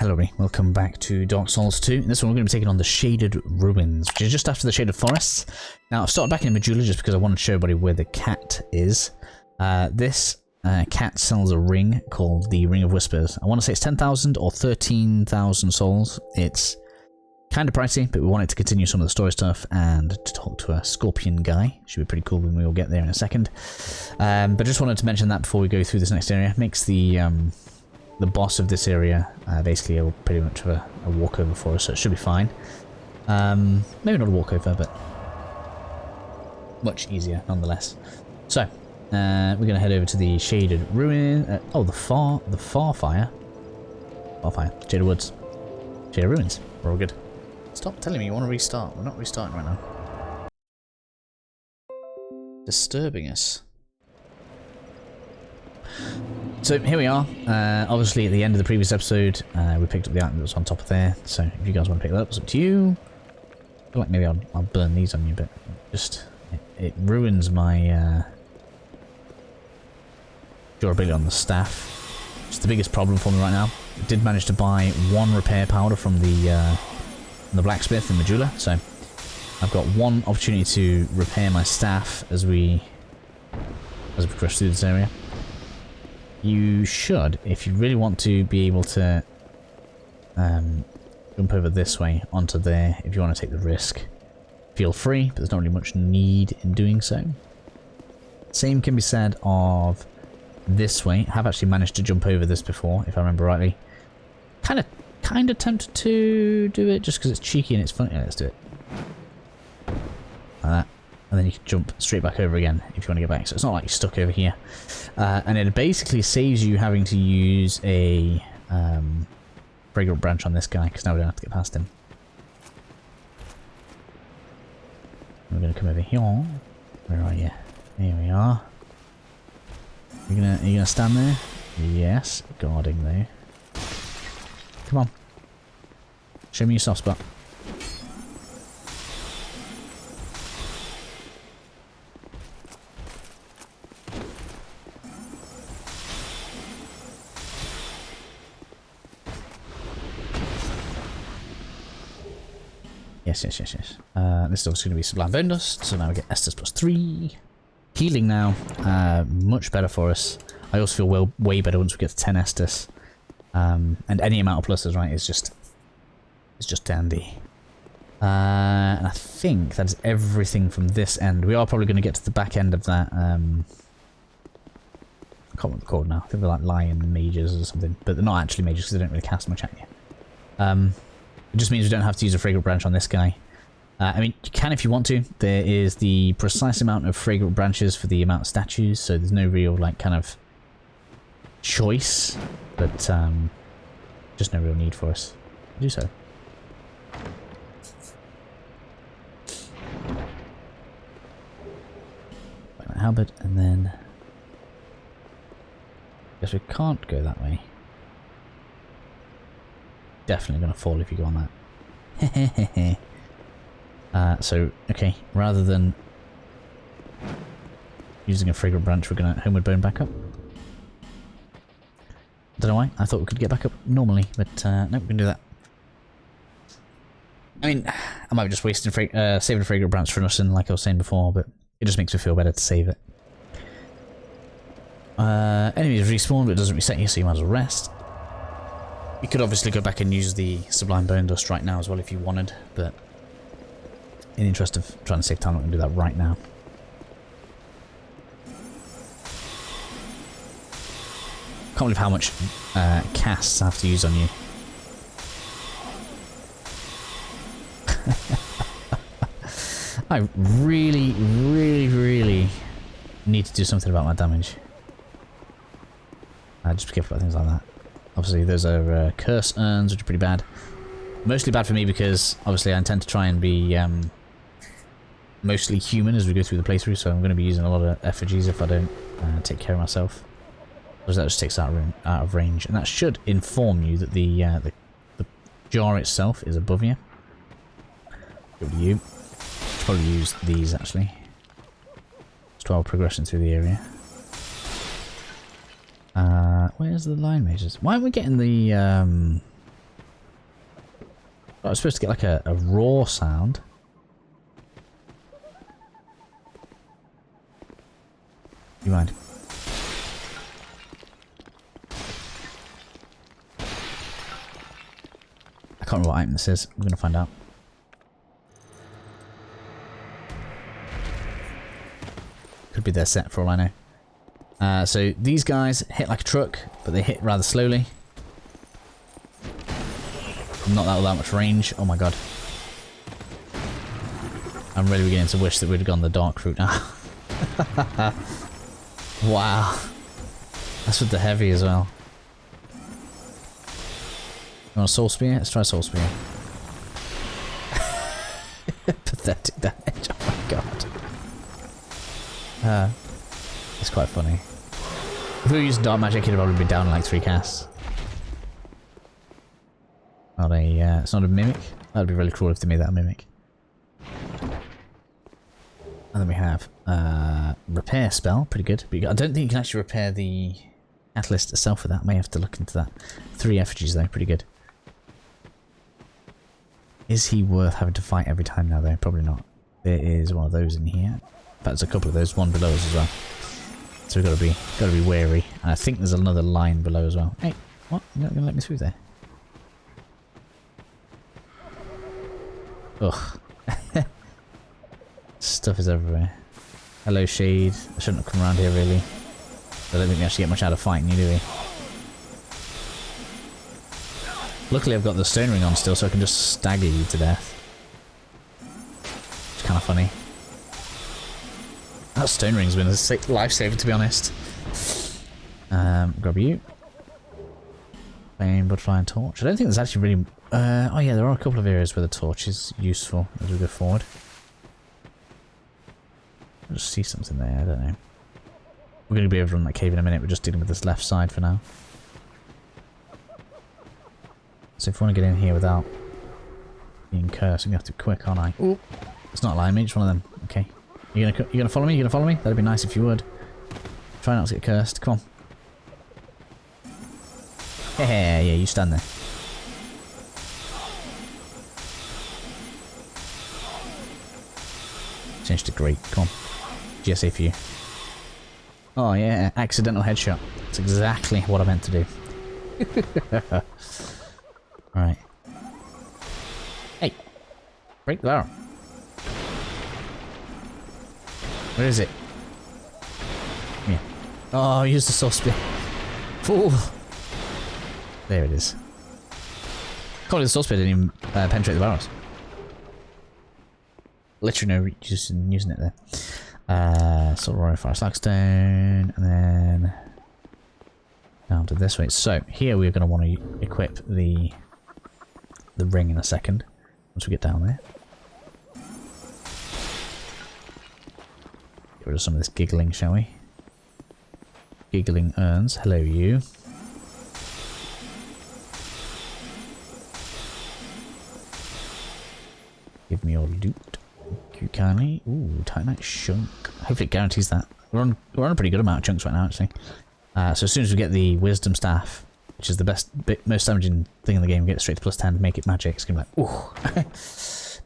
Hello everybody, welcome back to Dark Souls 2. In this one we're going to be taking on the Shaded Ruins, which is just after the Shaded Forests. Now I've started back in Majula just because I wanted to show everybody where the cat is. This cat sells a ring called the Ring of Whispers. I want to say it's 10,000 or 13,000 souls. It's kind of pricey, but we wanted to continue some of the story stuff and to talk to a scorpion guy. Should be pretty cool when we all get there in a second. But just wanted to mention that before we go through this next area. Makes the boss of this area basically pretty much of a walkover for us, so it should be fine. Maybe not a walkover, but much easier nonetheless. So we're going to head over to the Shaded Ruin. Oh, the far fire. Shaded Woods. Shaded Ruins. We're all good. Stop telling me you want to restart. We're not restarting right now. Disturbing us. So here we are. Obviously at the end of the previous episode we picked up the item that was on top of there, so if you guys want to pick that up, it's up to you. I feel like maybe I'll burn these on you, but just it ruins my durability on the staff. It's the biggest problem for me right now. I did manage to buy one repair powder from the blacksmith in Majula, so I've got one opportunity to repair my staff as we progress through this area. You should, if you really want to be able to jump over this way onto there, if you want to take the risk, feel free, but there's not really much need in doing so. Same can be said of this way. I have actually managed to jump over this before, if I remember rightly. Kind of tempted to do it just because it's cheeky and it's funny. Yeah, let's do it. Like that. And then you can jump straight back over again if you want to get back. So it's not like you're stuck over here. And it basically saves you having to use a fragrant branch on this guy, because now we don't have to get past him. We're going to come over here. Where are you? Here we are. Are you gonna stand there? Yes, guarding there. Come on. Show me your soft spot. Yes. This is obviously going to be Sublime Bone Dust, so now we get Estus +3. Healing now, much better for us. I also feel way better once we get to 10 Estus. And any amount of pluses, right, is just dandy. And I think that's everything from this end. We are probably going to get to the back end of that. I can't remember the code now. I think they're like lion mages or something, but they're not actually mages because they don't really cast much at you. It just means we don't have to use a fragrant branch on this guy. I mean, you can if you want to. There is the precise amount of fragrant branches for the amount of statues, so there's no real, like, kind of choice, but just no real need for us to do so. Like my halberd, and then guess we can't go that way. Definitely going to fall if you go on that. So, okay, rather than using a fragrant branch, we're going to homeward bone back up. Don't know why, I thought we could get back up normally, but no, we can do that. I mean, I might be just wasting saving a fragrant branch for nothing, like I was saying before, but it just makes me feel better to save it. Enemies respawn, but it doesn't reset you, so you might as well rest. You could obviously go back and use the Sublime Bone Dust right now as well if you wanted, but in the interest of trying to save time, I'm going to do that right now. Can't believe how much casts I have to use on you. I really need to do something about my damage. Just be careful about things like that. Obviously, those are curse urns, which are pretty bad. Mostly bad for me because, obviously, I intend to try and be mostly human as we go through the playthrough, so I'm going to be using a lot of effigies if I don't take care of myself. Because that just takes out of range, and that should inform you that the jar itself is above you. Go to you. Should probably use these, actually. Just while progressing through the area. Where's the line mages? Why aren't we getting the I was supposed to get like a raw sound. You mind? I can't remember what item this is. I'm gonna find out. Could be their set for all I know. So these guys hit like a truck, but they hit rather slowly. Not that much range. Oh my god. I'm really beginning to wish that we'd have gone the dark route now. Wow. That's with the heavy as well. You want a soul spear? Let's try soul spear. Pathetic damage. Oh my god. It's quite funny. If we were using dark magic, it'd probably be down in like 3 casts. Not a, it's not a mimic. That'd be really cool if they made that a mimic. And then we have repair spell, pretty good. But I don't think you can actually repair the catalyst itself with that. May have to look into that. 3 effigies though, pretty good. Is he worth having to fight every time now though? Probably not. There is one of those in here. In fact, there's a couple of those, one below us as well. So we've got to be wary. And I think there's another line below as well. Hey, what? You're not gonna let me through there? Ugh. Stuff is everywhere. Hello, Shade. I shouldn't have come around here, really. I don't think we actually get much out of fighting you, do we? Luckily, I've got the stone ring on still, so I can just stagger you to death. It's kind of funny. That stone ring's been a sick lifesaver, to be honest. Grab you. Flame, butterfly, and torch. I don't think there's actually really... oh yeah, there are a couple of areas where the torch is useful as we go forward. I just see something there, I don't know. We're going to be able to run that cave in a minute, we're just dealing with this left side for now. So if we want to get in here without being cursed, I'm going to have to be quick, aren't I? Ooh. It's not allowing me, it's one of them. Okay. You gonna follow me? You gonna follow me? That'd be nice if you would. Try not to get cursed. Come on. Yeah, you stand there. Change to great. Come on. GSA for you. Oh yeah, accidental headshot. That's exactly what I meant to do. Alright. Hey! Break the barrel. Where is it? Yeah. Oh, use the soul spear. Fool! There it is. Probably the soul spear didn't even penetrate the barrels. Literally no use in using it there. Sort of royal fire slagstone, and then down to this way. So here we're going to want to equip the ring in a second once we get down there. Get rid of some of this giggling, shall we? Giggling urns. Hello, you. Give me your loot. Thank you kindly. Ooh, Titanite chunk. Hopefully it guarantees that. We're on a pretty good amount of chunks right now, actually. So as soon as we get the wisdom staff, which is the most damaging thing in the game, get it straight to +10, make it magic. It's gonna be like, ooh,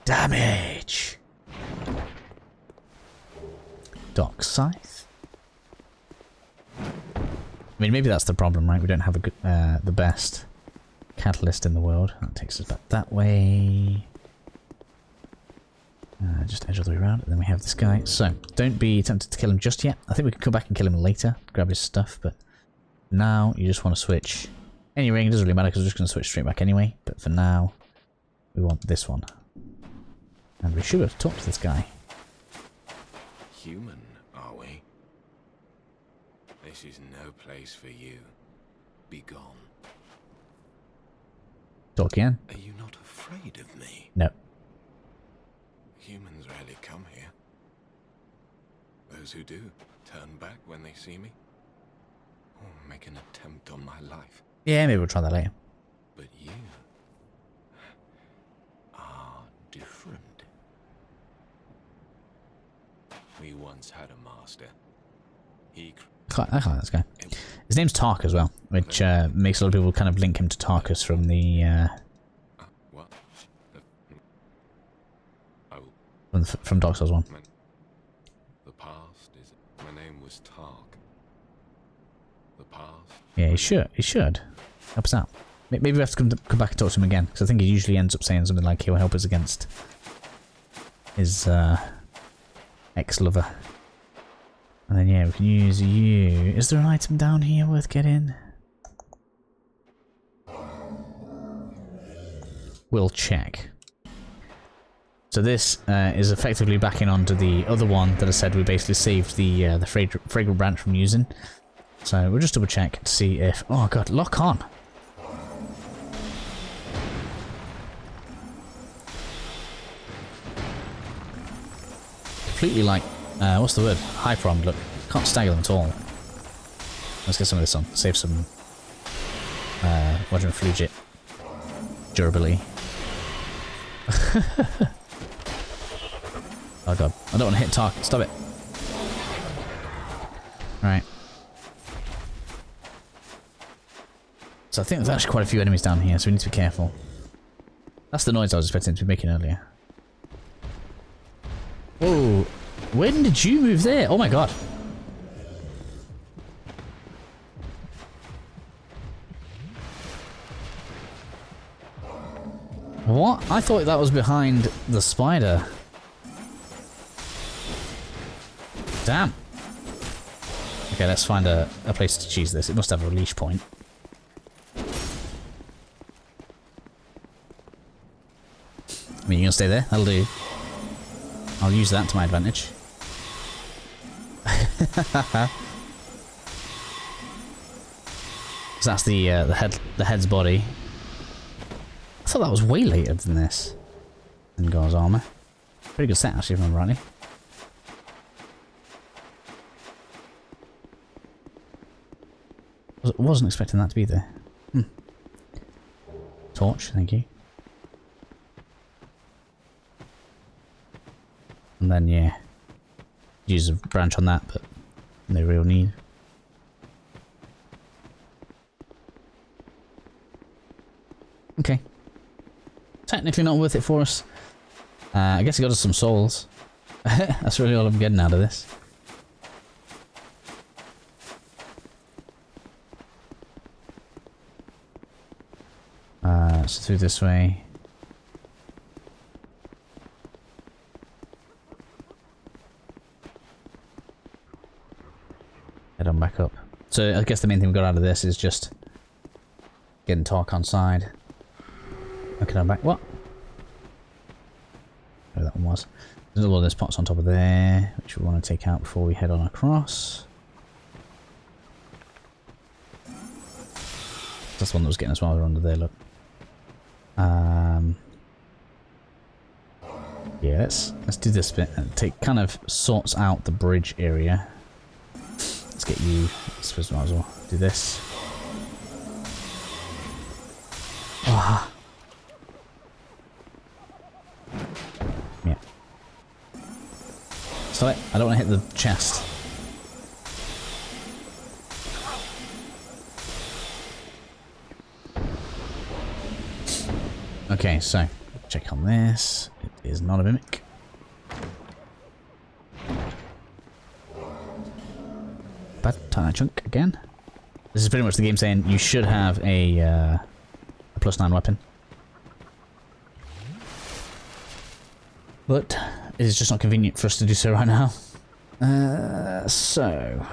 damage. Dark Scythe. I mean, maybe that's the problem, right? We don't have a good, the best catalyst in the world. That takes us back that way. Just edge all the way around, and then we have this guy. So, don't be tempted to kill him just yet. I think we can come back and kill him later, grab his stuff, but now you just want to switch. Any ring, it doesn't really matter because we're just going to switch straight back anyway, but for now, we want this one. And we should have talked to this guy. Human, are we? This is no place for you. Be gone. Talk again. Are you not afraid of me? No. Humans rarely come here. Those who do turn back when they see me. Or make an attempt on my life. Yeah, maybe we'll try that later. But you are different. We once had a master. I quite like this guy. His name's Tark as well, which makes a lot of people kind of link him to Tarkus from the what? from Dark Souls 1. The past is... My name was Tark. The past... Yeah, he should. Help us out. Maybe we have to come back and talk to him again, because I think he usually ends up saying something like he'll help us against his ex-lover. And then, yeah, we can use you. Is there an item down here worth getting? We'll check. So this is effectively backing onto the other one that I said we basically saved the fragrant branch from using. So we'll just double check to see if... Oh god, lock on! Completely like... what's the word? Hyper-armed, look. Can't stagger them at all. Let's get some of this on. Save some... Quadrant Flugit durability. Oh god, I don't want to hit Tark. Stop it. Alright. So I think there's actually quite a few enemies down here, so we need to be careful. That's the noise I was expecting to be making earlier. Whoa. When did you move there? Oh my god. What? I thought that was behind the spider. Damn. Okay, let's find a place to cheese this. It must have a release point. I mean, you're gonna stay there? That'll do. I'll use that to my advantage. So that's the head's body. I thought that was way later than this. Vengarl's armor. Pretty good set, actually, if I remember rightly. Wasn't expecting that to be there. Torch, thank you. And then, yeah, use a branch on that, but no real need. Okay. Technically not worth it for us. I guess it got us some souls. That's really all I'm getting out of this. So through this way. Head on back up. So I guess the main thing we got out of this is just getting Tark on side. Okay, I'm back. What? Where that one was. There's a lot of those pots on top of there, which we want to take out before we head on across. That's the one that was getting us while we were under there, look. Yeah, let's do this bit and kind of sorts out the bridge area. Let's get you. I suppose we might as well do this. Ah. Yeah. Stop it! I don't want to hit the chest. Okay, so check on this. It is not a mimic. Bad tiny chunk again. This is pretty much the game saying you should have a +9 weapon, but it is just not convenient for us to do so right now. So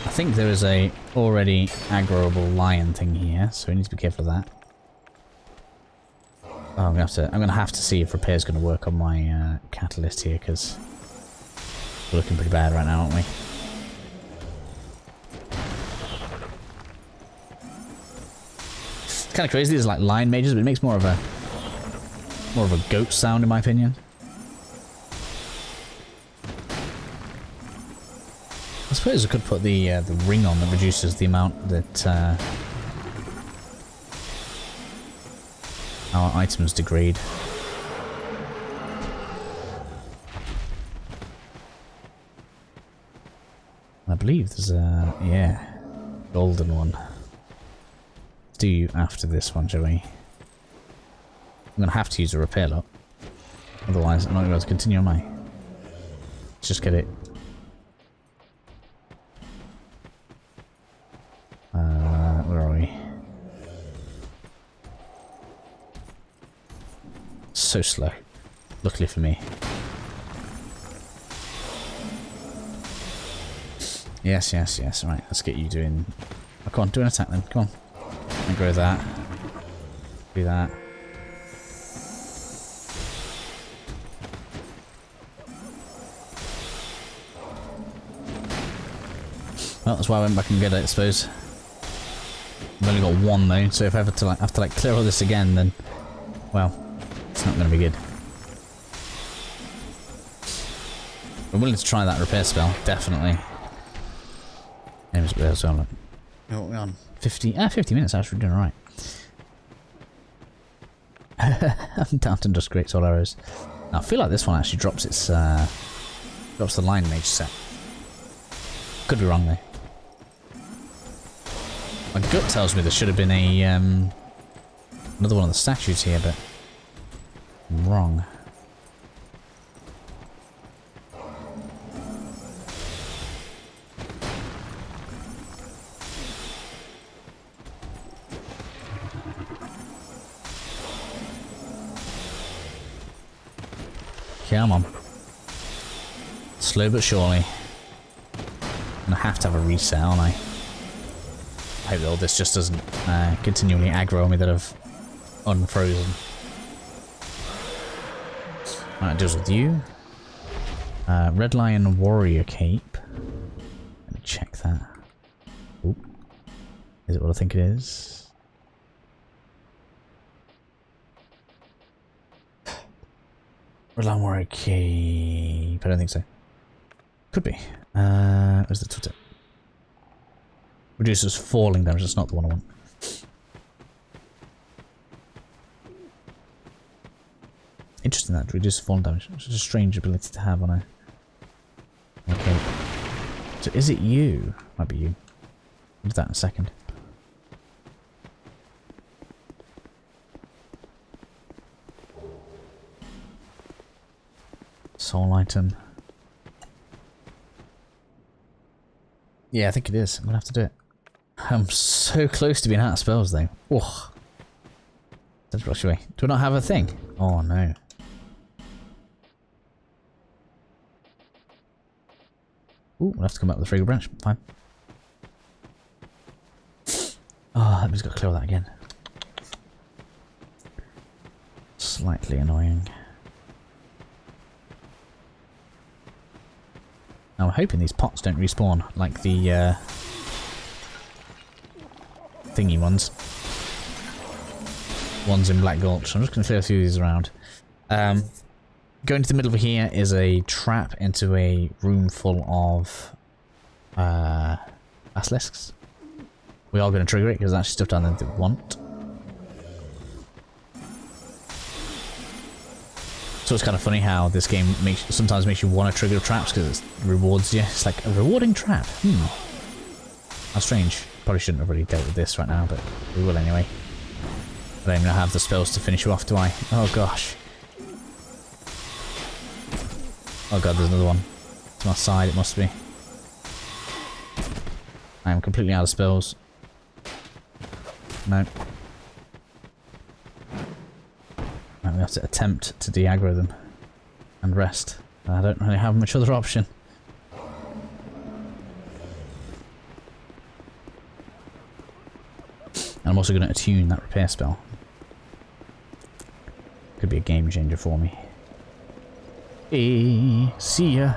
I think there is a already aggroable lion thing here, so we need to be careful of that. Oh, I'm gonna have to see if repair's gonna work on my catalyst here, because we're looking pretty bad right now, aren't we? It's kind of crazy. There's like lion mages, but it makes more of a goat sound, in my opinion. I suppose I could put the ring on that reduces the amount that our items degrade. I believe there's a golden one. Let's do after this one, shall we? I'm gonna have to use a repair lot. Otherwise, I'm not going to be able to continue, am I? Let's just get it. Where are we? So slow. Luckily for me. Yes, yes, yes. Right, let's get you doing... Oh, come on, do an attack then. Come on. And grow that. Do that. Well, that's why I went back and get it, I suppose. I've only got one though, so if I have to clear all this again, then... Well, it's not going to be good. I'm willing to try that repair spell, definitely. Aims at as well, look. What are we on? 50 minutes, actually, we're doing alright. I'm down to just great soul arrows. Now, I feel like this one actually drops its, drops the line mage set. Could be wrong though. My gut tells me there should have been a, another one of the statues here, but I'm wrong. Come on. Slow but surely. I'm gonna have to have a reset, aren't I? I hope that all this just doesn't continually aggro me that I've unfrozen. Right, it deals with you. Red Lion Warrior Cape. Let me check that. Ooh. Is it what I think it is? Red Lion Warrior Cape. I don't think so. Could be. Where's the tooltip? Reduces falling damage, that's not the one I want. Interesting that, reduces falling damage. It's a strange ability to have on a... Okay. So is it you? Might be you. I'll do that in a second. Soul item. Yeah, I think it is. I'm gonna have to do it. I'm so close to being out of spells though. Oh. Let's rush away. Do I not have a thing? Oh no. Ooh, we'll have to come back with a fragrant branch. Fine. Oh, that means I've got to clear all that again. Slightly annoying. Now I'm hoping these pots don't respawn like the thingy ones. Ones in Black Gulch. I'm just going to clear a few of these around. Going to the middle of here is a trap into a room full of basilisks. We are going to trigger it because there's actually stuff down there that we want. So it's kind of funny how this game sometimes makes you want to trigger traps because it rewards you. It's like a rewarding trap. How strange. Probably shouldn't have really dealt with this right now, but we will anyway. I don't even have the spells to finish you off, do I? Oh gosh. Oh god, there's another one. To my side, it must be. I am completely out of spells. No. Right, we have to attempt to de-aggro them. And rest. I don't really have much other option. And I'm also going to attune that repair spell. Could be a game changer for me. Hey, see ya.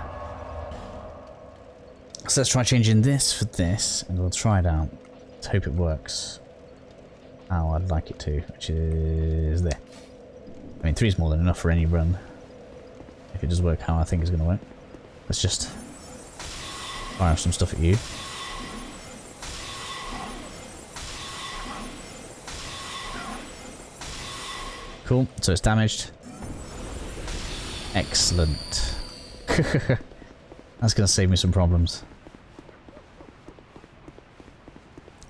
So let's try changing this for this, and we'll try it out. Let's hope it works. How I'd like it to, which is there. I mean, 3 is more than enough for any run. If it does work how I think it's going to work. Let's just fire some stuff at you. Cool, so it's damaged. Excellent. That's going to save me some problems.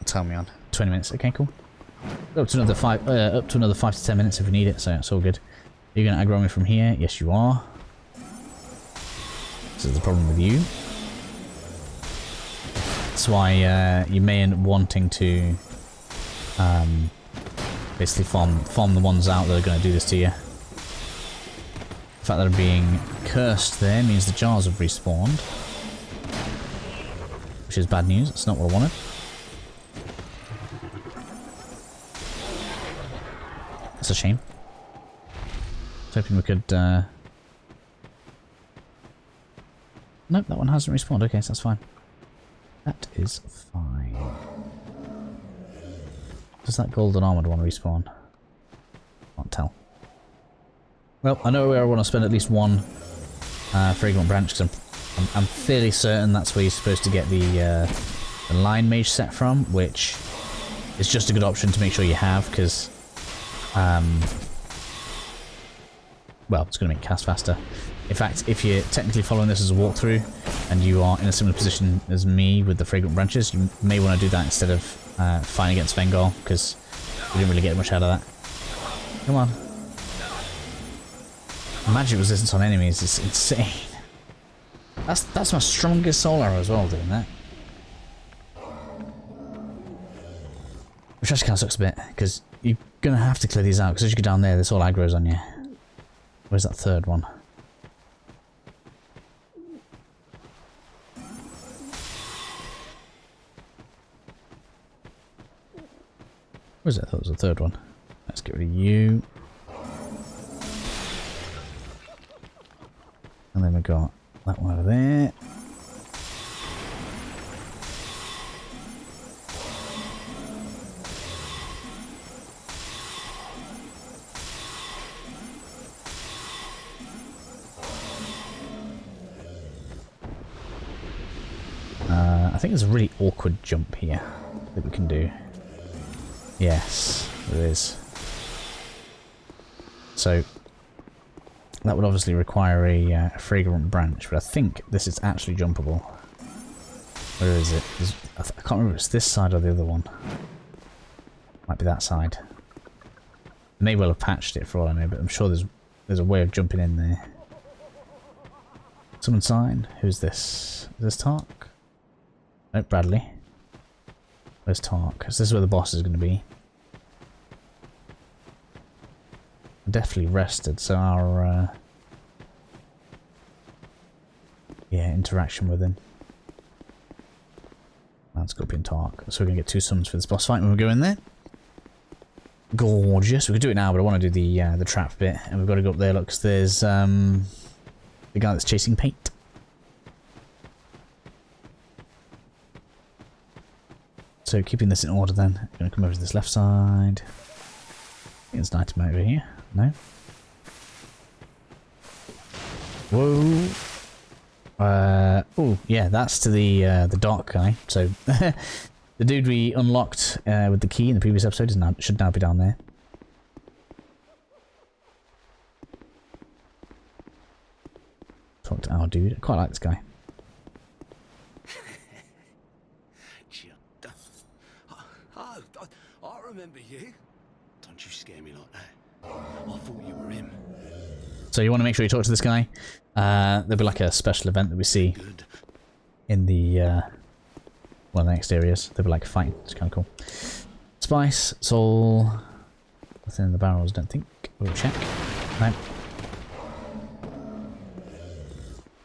Tell me on. 20 minutes. Okay, cool. Up to another 5 to 10 minutes if we need it, so it's all good. You're going to aggro me from here? Yes, you are. This is the problem with you. That's why you may end up wanting to basically farm the ones out that are going to do this to you. The fact that they're being cursed there means the jars have respawned. Which is bad news. It's not what I wanted. That's a shame. I was hoping we could... Nope, that one hasn't respawned. Okay, so that's fine. That is fine. Does that golden armored one respawn? Can't tell. Well, I know where I want to spend at least one fragrant branch, because I'm fairly certain that's where you're supposed to get the line mage set from, which is just a good option to make sure you have, because well, it's going to make cast faster. In fact, if you're technically following this as a walkthrough and you are in a similar position as me with the fragrant branches, you may want to do that instead of fighting against Vengarl, because you didn't really get much out of that. Come on. Magic resistance on enemies is insane. That's my strongest soul arrow as well, doing that. Which actually kind of sucks a bit, because you're going to have to clear these out, because as you go down there, this all aggro's on you. Where's that third one? Where's it? I thought it was the third one. Let's get rid of you. And then we got that one over there. I think there's a really awkward jump here that we can do. Yes, there is. So that would obviously require a fragrant branch, but I think this is actually jumpable. Where is it? I can't remember if it's this side or the other one. Might be that side. They may well have patched it for all I know, but I'm sure there's a way of jumping in there. Summon sign. Who's this? Is this Tark? Nope, Bradley. Where's Tark? Because this is where the boss is going to be. Definitely rested, so our yeah, interaction with him. That's Scorpion Tark. So we're going to get 2 summons for this boss fight when we go in there. Gorgeous. We could do it now, but I want to do the trap bit, and we've got to go up there. Look, 'cause there's the guy that's chasing paint. So keeping this in order, then I'm going to come over to this left side. I think there's an item over here. No. Whoa. Oh yeah, that's to the dark guy. So the dude we unlocked with the key in the previous episode should now be down there. Talk to our dude. I quite like this guy. I remember you. Don't you scare me like that. I thought you were him. So you want to make sure you talk to this guy. There'll be like a special event that we see in the one of the next areas. They'll be like fighting. It's kind of cool. Spice, soul. Nothing in the barrels, don't think. We'll check. No.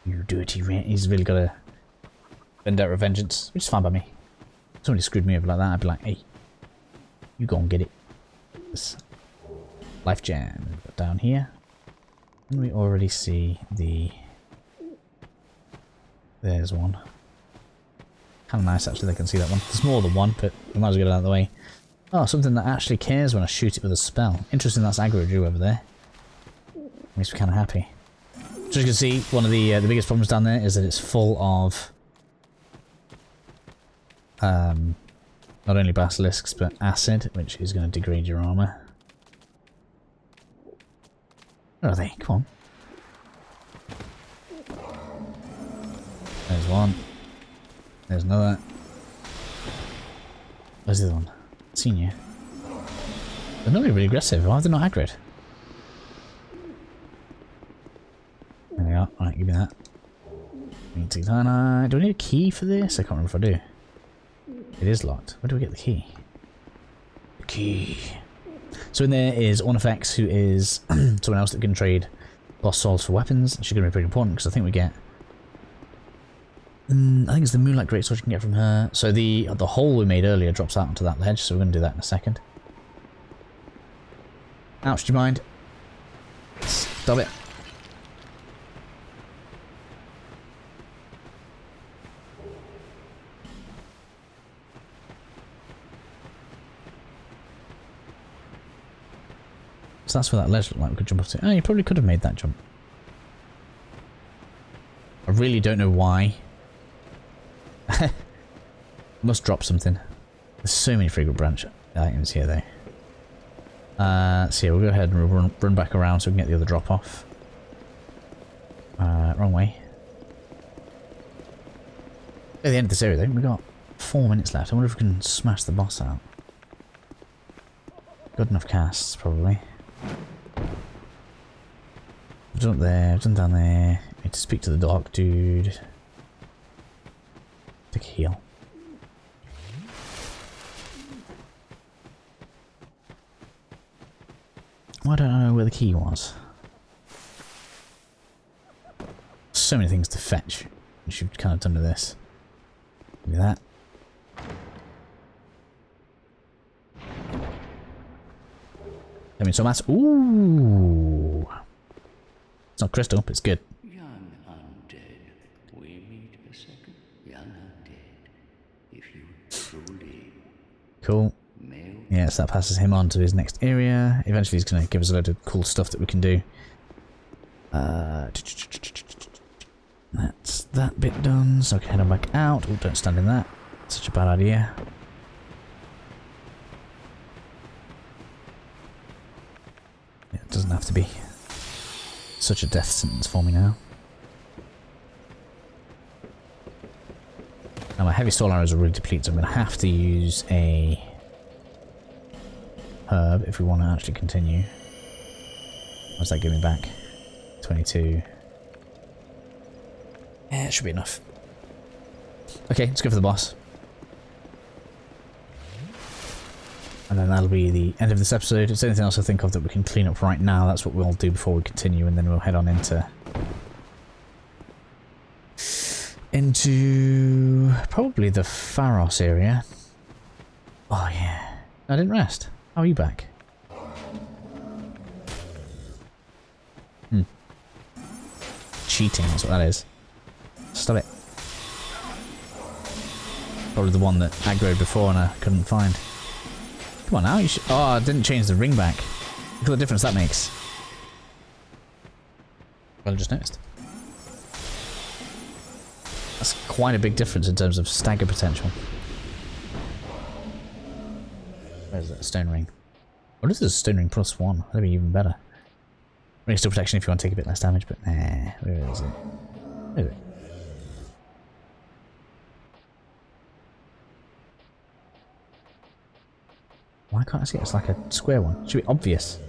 You dirty rat. He's really got a vendetta of vengeance, which is fine by me. If somebody screwed me over like that, I'd be like, hey, you go and get it. This life jam down here. And we already see the... There's one. Kind of nice actually, they can see that one. There's more than one, but we might as well get it out of the way. Oh, something that actually cares when I shoot it with a spell. Interesting, that's aggro Drew over there. Makes me kind of happy. So as you can see, one of the biggest problems down there is that it's full of not only basilisks but acid, which is going to degrade your armor. Where are they? Come on. There's one. There's another. Where's the other one? Seen you. They're not really aggressive. Why are they not aggroed? go. Alright, give me that. Do I need a key for this? I can't remember if I do. It is locked. Where do we get the key? The key. So in there is Ornifex, who is someone else that can trade boss souls for weapons. She's going to be pretty important because I think we get... I think it's the Moonlight Greatsword you can get from her. So the hole we made earlier drops out onto that ledge, so we're going to do that in a second. Ouch, do you mind? Stop it. So that's where that ledge looked like we could jump up to. Oh, you probably could have made that jump. I really don't know why. Must drop something. There's so many fragrant branch items here though. So yeah, we'll go ahead and run back around so we can get the other drop off. Wrong way. At the end of this area though, we've got 4 minutes left. I wonder if we can smash the boss out. Good enough casts, probably. We've done up there, we've done down there. Need to speak to the dark dude. Take a heal. Why don't I know where the key was? So many things to fetch, which you've kind of done with this. Give me that. I mean, so that's... Ooh! It's not crystal, but it's good. Young undead, we meet a second. Young undead, if you truly Cool. Yeah, so that passes him on to his next area. Eventually he's going to give us a load of cool stuff that we can do. That's that bit done, so I can head on back out. Oh, don't stand in that. Such a bad idea. Yeah, it doesn't have to be such a death sentence for me now. Now my heavy soul arrows are really depleted, so I'm going to have to use a herb if we want to actually continue. What's that give me back? 22. Yeah, it should be enough. Okay, let's go for the boss. And then that'll be the end of this episode. If there's anything else I think of that we can clean up right now, that's what we'll do before we continue, and then we'll head on into probably the Pharos area. Oh yeah. I didn't rest. How are you back? Cheating, that's what that is. Stop it. Probably the one that aggroed before and I couldn't find. Come on now, you should... Oh, I didn't change the ring back. Look at the difference that makes. Well, I just noticed. That's quite a big difference in terms of stagger potential. Where's that stone ring? What is this stone ring +1? That'd be even better. Ring still protection if you want to take a bit less damage, but nah. Where is it? Where is it? Why can't I see it? It's like a square one. It should be obvious.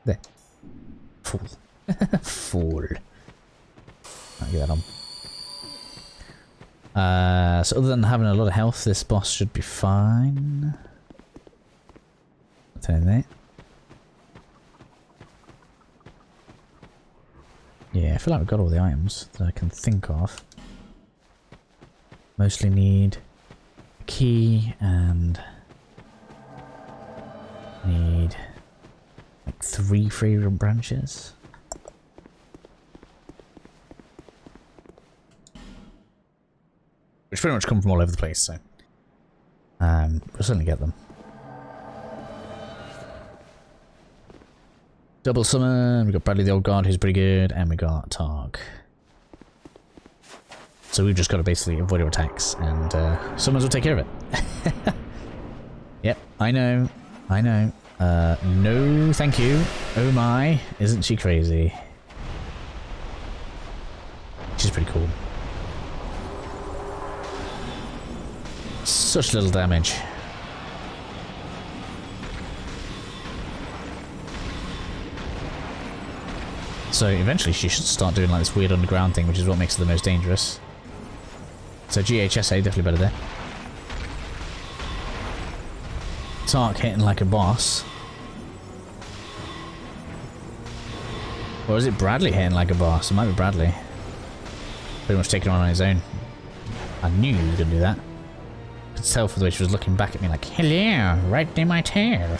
There. Fool. Fool. I'll get that on. So other than having a lot of health, this boss should be fine. Nothing in there. Yeah, I feel like we've got all the items that I can think of. Mostly need a key and need like 3 fragrant branches. Which pretty much come from all over the place, so we'll certainly get them. Double summon, we got Bradley the Old Guard, who's pretty good, and we got Targ. So we've just got to basically avoid your attacks, and summons will take care of it. Yep, I know, I know. No, thank you. Oh my, isn't she crazy? She's pretty cool. Such little damage. So eventually she should start doing like this weird underground thing, which is what makes her the most dangerous. So GHSA, definitely better there. Tark hitting like a boss. Or is it Bradley hitting like a boss? It might be Bradley. Pretty much taking on his own. I knew he was going to do that. Could tell from the way she was looking back at me like, hello, right in my tail.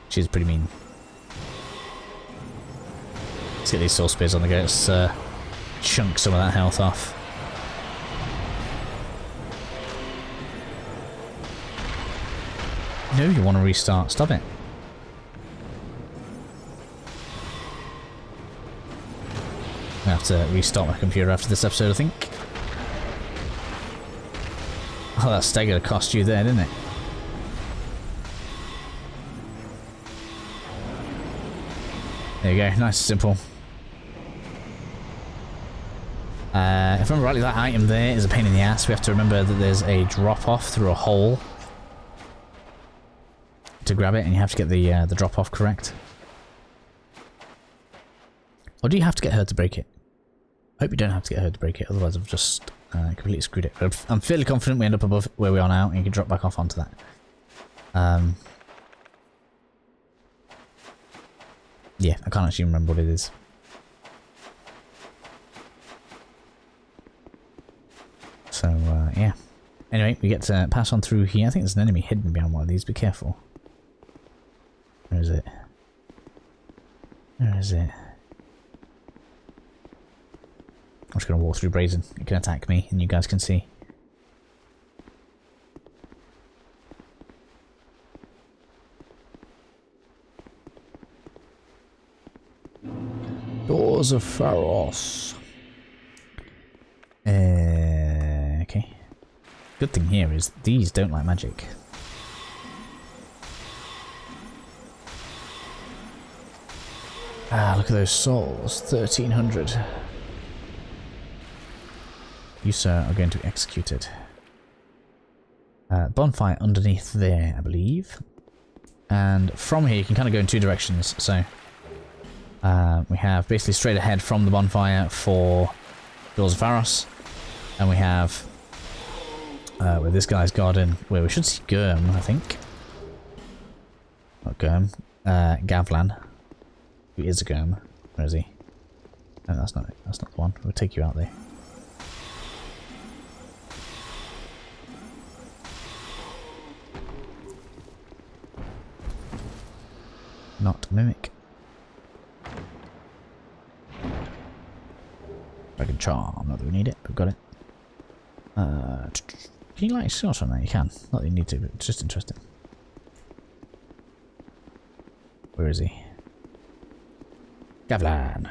She's pretty mean. Let's get these soul spears on the go. Let's chunk some of that health off. No, you want to restart. Stop it. I'm going to have to restart my computer after this episode, I think. Oh, that stagger cost you there, didn't it? There you go, nice and simple. If I remember rightly, that item there is a pain in the ass. We have to remember that there's a drop-off through a hole to grab it, and you have to get the drop-off correct. Or do you have to get her to break it? I hope you don't have to get her to break it, otherwise I've just completely screwed it. But I'm fairly confident we end up above where we are now, and you can drop back off onto that. Yeah, I can't actually remember what it is. So, yeah. Anyway, we get to pass on through here. I think there's an enemy hidden behind one of these. Be careful. Where is it? Where is it? I'm just going to walk through Brazen. It can attack me, and you guys can see. Doors of Pharos. Okay. Good thing here is these don't like magic. Ah, look at those souls. 1300. You, sir, are going to be executed. Bonfire underneath there, I believe. And from here, you can kind of go in two directions. So, we have basically straight ahead from the bonfire for Doors of Pharos. And we have where this guy's garden, where we should see Gurm, I think. Not Gurm. Gavlan. Who is a Gurm? Where is he? No, that's not it. That's not the one. We'll take you out there. Not Mimic. Dragon Charm. Not that we need it, but we've got it. Can you light source on that? You can. Not that you need to, but it's just interesting. Where is he? Gavlan.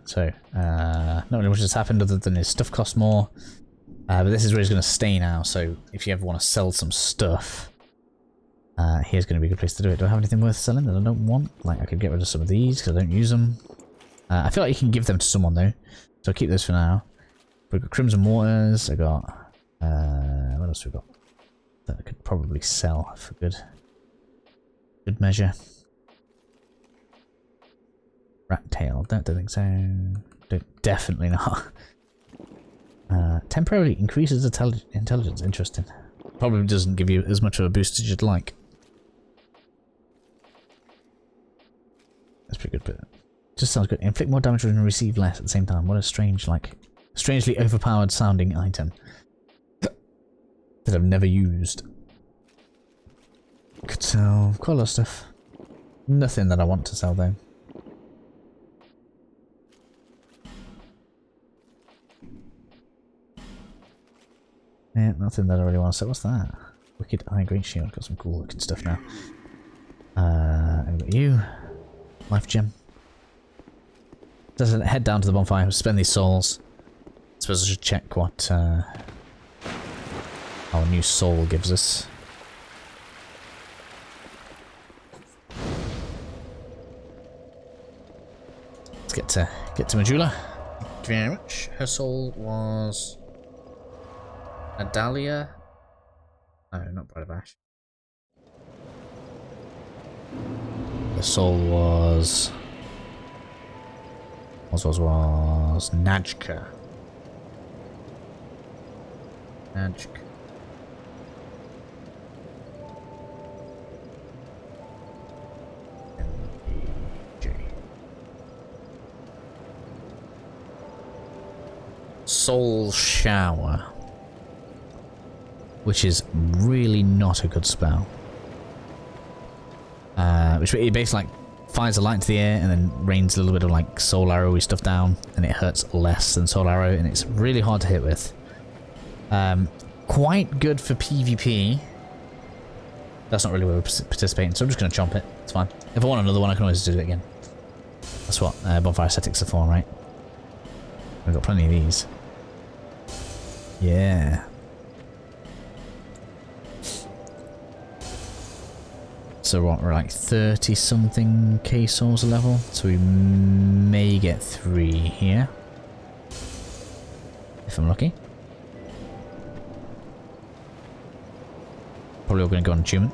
So, not really much has happened other than his stuff costs more. But this is where he's going to stay now, so if you ever want to sell some stuff, here's going to be a good place to do it. Do I have anything worth selling that I don't want? Like, I could get rid of some of these because I don't use them. I feel like you can give them to someone though, so I'll keep those for now. We've got Crimson Waters, I got, what else have we got? That I could probably sell for good measure. Rat tail, don't think so. Definitely not. Temporarily increases intelligence, interesting. Probably doesn't give you as much of a boost as you'd like. That's pretty good, but just sounds good. Inflict more damage and receive less at the same time. What a strange, like, strangely overpowered sounding item that I've never used. Could sell quite a lot of stuff. Nothing that I want to sell though. Yeah, nothing that I really want to sell. What's that? Wicked Eye Great Shield. Got some cool looking stuff now. I've got you. Life Gem. Let's head down to the bonfire, spend these souls. I suppose I should check what our new soul gives us. Let's get to Majula. Thank you very much. Her soul was Adalia. No, not Bride of Ash. The soul was Najka. Najka. Soul Shower, which is really not a good spell. Which it basically like fires a light into the air and then rains a little bit of like soul arrowy stuff down, and it hurts less than soul arrow, and it's really hard to hit with. Quite good for PvP. That's not really where we're participating, so I'm just going to chomp it. It's fine. If I want another one, I can always do it again. That's what bonfire ascetics are for, right? We've got plenty of these. Yeah. So what, we're like 30 something K souls a level, so we may get 3 here. If I'm lucky. Probably all going to go on attunement.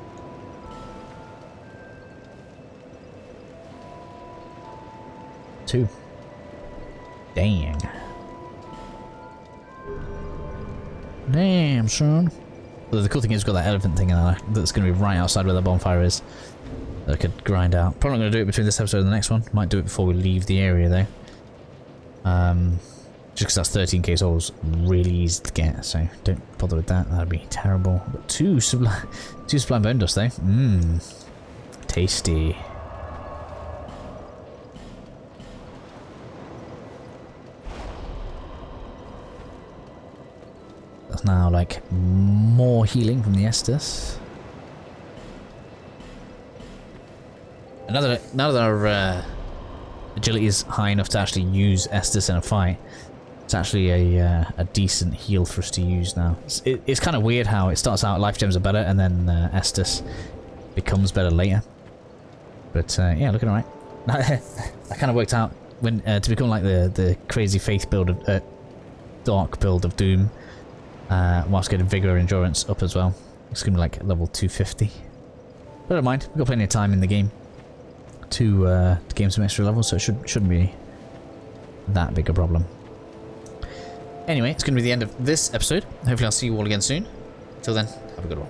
Two. Dang. Damn, son. Well, the cool thing is we've got that elephant thing that's going to be right outside where the bonfire is. That I could grind out. Probably not going to do it between this episode and the next one. Might do it before we leave the area though. Just because that's 13k souls, really easy to get, so don't bother with that. That'd be terrible. But two sublime bone dust though. Mmm. Tasty. That's now like more healing from the Estus. And now that our agility is high enough to actually use Estus in a fight, it's actually a decent heal for us to use now. It's kind of weird how it starts out life gems are better and then Estus becomes better later. But yeah, looking alright. I kind of worked out when to become like the crazy faith build of dark build of Doom, whilst getting vigor and endurance up as well. It's gonna be like level 250. But I don't mind. We've got plenty of time in the game to gain some extra levels, so it shouldn't be that big a problem. Anyway, it's going to be the end of this episode. Hopefully I'll see you all again soon. Till then, have a good one.